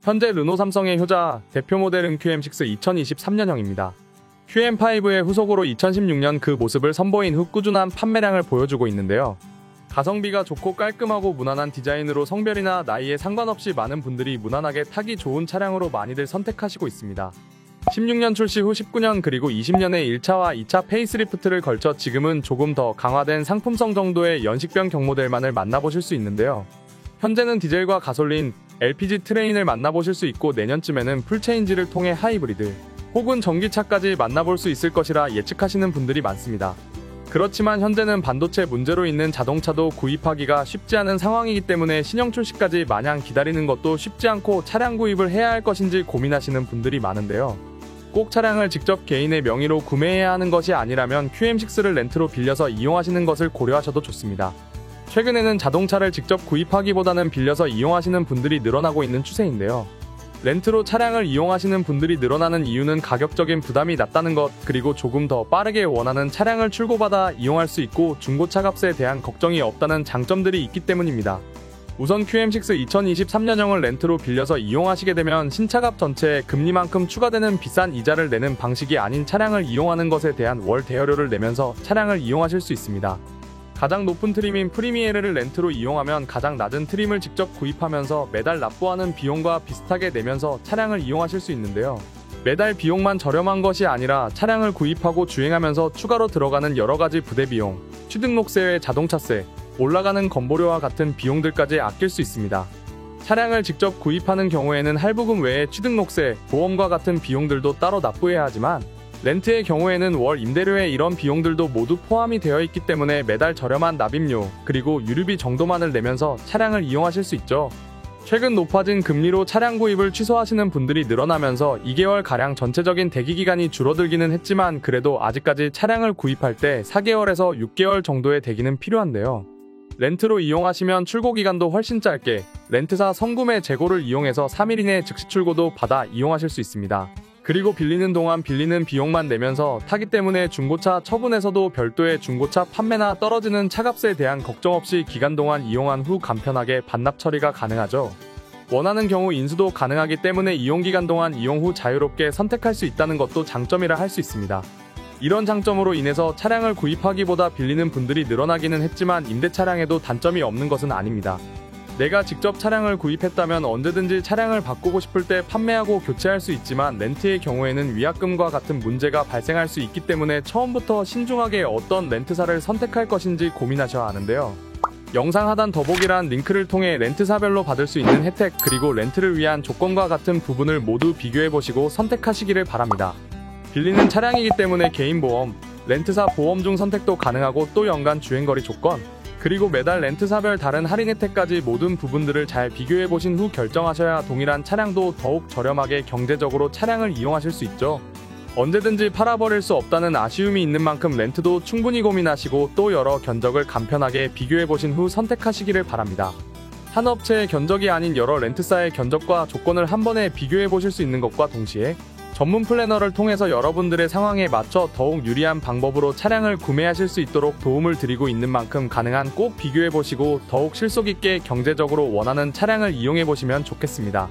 현재 르노 삼성의 효자, 대표 모델은 QM6 2023년형입니다. QM5의 후속으로 2016년 그 모습을 선보인 후 꾸준한 판매량을 보여주고 있는데요. 가성비가 좋고 깔끔하고 무난한 디자인으로 성별이나 나이에 상관없이 많은 분들이 무난하게 타기 좋은 차량으로 많이들 선택하시고 있습니다. 16년 출시 후 19년 그리고 20년의 1차와 2차 페이스리프트를 걸쳐 지금은 조금 더 강화된 상품성 정도의 연식변 경모델만을 만나보실 수 있는데요. 현재는 디젤과 가솔린, LPG 트레인을 만나보실 수 있고 내년쯤에는 풀체인지를 통해 하이브리드 혹은 전기차까지 만나볼 수 있을 것이라 예측하시는 분들이 많습니다. 그렇지만 현재는 반도체 문제로 있는 자동차도 구입하기가 쉽지 않은 상황이기 때문에 신형 출시까지 마냥 기다리는 것도 쉽지 않고 차량 구입을 해야 할 것인지 고민하시는 분들이 많은데요. 꼭 차량을 직접 개인의 명의로 구매해야 하는 것이 아니라면 QM6를 렌트로 빌려서 이용하시는 것을 고려하셔도 좋습니다. 최근에는 자동차를 직접 구입하기보다는 빌려서 이용하시는 분들이 늘어나고 있는 추세인데요. 렌트로 차량을 이용하시는 분들이 늘어나는 이유는 가격적인 부담이 낮다는 것, 그리고 조금 더 빠르게 원하는 차량을 출고받아 이용할 수 있고 중고차 값에 대한 걱정이 없다는 장점들이 있기 때문입니다. 우선 QM6 2023년형을 렌트로 빌려서 이용하시게 되면 신차값 전체에 금리만큼 추가되는 비싼 이자를 내는 방식이 아닌 차량을 이용하는 것에 대한 월 대여료를 내면서 차량을 이용하실 수 있습니다. 가장 높은 트림인 프리미에르를 렌트로 이용하면 가장 낮은 트림을 직접 구입하면서 매달 납부하는 비용과 비슷하게 내면서 차량을 이용하실 수 있는데요. 매달 비용만 저렴한 것이 아니라 차량을 구입하고 주행하면서 추가로 들어가는 여러가지 부대비용, 취등록세, 자동차세, 올라가는 건보료와 같은 비용들까지 아낄 수 있습니다. 차량을 직접 구입하는 경우에는 할부금 외에 취등록세, 보험과 같은 비용들도 따로 납부해야 하지만 렌트의 경우에는 월 임대료에 이런 비용들도 모두 포함이 되어 있기 때문에 매달 저렴한 납입료, 그리고 유류비 정도만을 내면서 차량을 이용하실 수 있죠. 최근 높아진 금리로 차량 구입을 취소하시는 분들이 늘어나면서 2개월가량 전체적인 대기기간이 줄어들기는 했지만 그래도 아직까지 차량을 구입할 때 4개월에서 6개월 정도의 대기는 필요한데요. 렌트로 이용하시면 출고기간도 훨씬 짧게 렌트사 선구매 재고를 이용해서 3일 이내 즉시 출고도 받아 이용하실 수 있습니다. 그리고 빌리는 동안 빌리는 비용만 내면서 타기 때문에 중고차 처분에서도 별도의 중고차 판매나 떨어지는 차값에 대한 걱정 없이 기간 동안 이용한 후 간편하게 반납 처리가 가능하죠. 원하는 경우 인수도 가능하기 때문에 이용기간 동안 이용 후 자유롭게 선택할 수 있다는 것도 장점이라 할 수 있습니다. 이런 장점으로 인해서 차량을 구입하기보다 빌리는 분들이 늘어나기는 했지만 임대 차량에도 단점이 없는 것은 아닙니다. 내가 직접 차량을 구입했다면 언제든지 차량을 바꾸고 싶을 때 판매하고 교체할 수 있지만 렌트의 경우에는 위약금과 같은 문제가 발생할 수 있기 때문에 처음부터 신중하게 어떤 렌트사를 선택할 것인지 고민하셔야 하는데요. 영상 하단 더보기란 링크를 통해 렌트사별로 받을 수 있는 혜택 그리고 렌트를 위한 조건과 같은 부분을 모두 비교해보시고 선택하시기를 바랍니다. 빌리는 차량이기 때문에 개인보험, 렌트사 보험 중 선택도 가능하고 또 연간 주행거리 조건, 그리고 매달 렌트사별 다른 할인 혜택까지 모든 부분들을 잘 비교해보신 후 결정하셔야 동일한 차량도 더욱 저렴하게 경제적으로 차량을 이용하실 수 있죠. 언제든지 팔아버릴 수 없다는 아쉬움이 있는 만큼 렌트도 충분히 고민하시고 또 여러 견적을 간편하게 비교해보신 후 선택하시기를 바랍니다. 한 업체의 견적이 아닌 여러 렌트사의 견적과 조건을 한 번에 비교해보실 수 있는 것과 동시에 전문 플래너를 통해서 여러분들의 상황에 맞춰 더욱 유리한 방법으로 차량을 구매하실 수 있도록 도움을 드리고 있는 만큼 가능한 꼭 비교해보시고 더욱 실속 있게 경제적으로 원하는 차량을 이용해보시면 좋겠습니다.